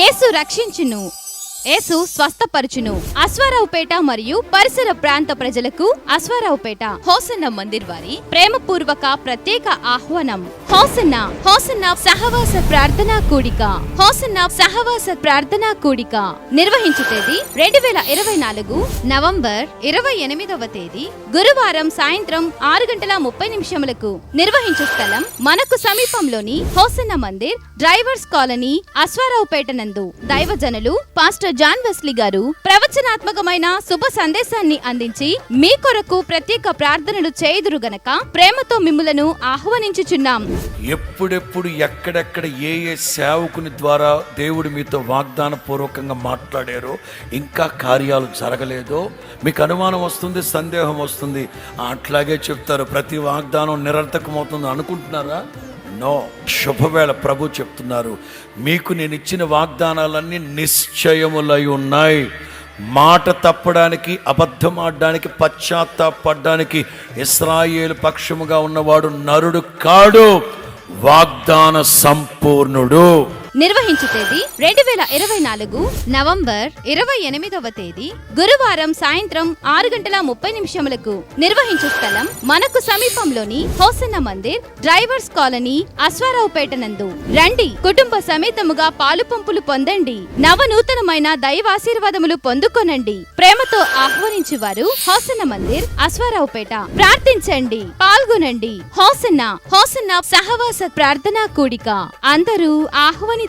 యేసు రక్షించును, యేసు స్వస్థపరచును. అశ్వారావుపేట మరియు పరిసర ప్రాంత ప్రజలకు అశ్వారావుపేట హోసన్న మందిర్ వారి ప్రేమపూర్వక ప్రత్యేక ఆహ్వానం. హోసన్న హోసన్న సహవాస ప్రార్థనా కూడిక. హోసన్న సహవాస ప్రార్థనా కూడిక నిర్వహించు తేదీ 2024 నవంబర్ 28వ తేదీ గురువారం సాయంత్రం 6:30 నిర్వహించు స్థలం మనకు సమీపంలోని Hosanna Mandir, drivers colony, Aswaraopeta నందు. దైవజనులు పాస్టర్ జాన్ వెస్లీ గారు ప్రవచనాత్మకమైన శుభ సందేశాన్ని అందించి మీ కొరకు ప్రత్యేక ప్రార్థనలు చేయుదురు గనక ప్రేమతో మిమ్ములను ఆహ్వానించుచున్నాం. ఎప్పుడెప్పుడు ఎక్కడెక్కడ ఏ సేవకుని ద్వారా దేవుడు మీతో వాగ్దాన పూర్వకంగా మాట్లాడారో, ఇంకా కార్యాలు జరగలేదో మీకు అనుమానం వస్తుంది, సందేహం వస్తుంది. అట్లాగే చెప్తారు ప్రతి వాగ్దానం నిరర్థకమవుతుంది అనుకుంటున్నారా? నో, శుభవేళ ప్రభు చెప్తున్నారు, మీకు నేను ఇచ్చిన వాగ్దానాలన్నీ నిశ్చయములై ఉన్నాయి. మాట తప్పడానికి, అబద్ధం ఆడడానికి, పశ్చాత్తాపడడానికి ఇశ్రాయేలు పక్షముగా ఉన్నవాడు నరుడు కాడు, వాగ్దాన సంపూర్ణుడు. నిర్వహించు తేదీ 2024 నవంబర్ 28వ తేదీ గురువారం సాయంత్రం 6:30 నిర్వహించు స్థలం మనకు సమీపంలోని Hosanna Mandir, drivers colony, Aswaraopeta నందు. రండి, కుటుంబ సమేతముగా పాలు పంపులు పొందండి, నవనూతనమైన దైవాశీర్వాదములు పొందుకొనండి. ప్రేమతో ఆహ్వానించువారు హోసన్న మందిర్, అశ్వారావుపేట. ప్రార్థించండి, పాల్గొనండి. హోసన్న హోసన్న సహవాస ప్రార్థనా కూడిక. అందరూ ఆహ్వానితులే.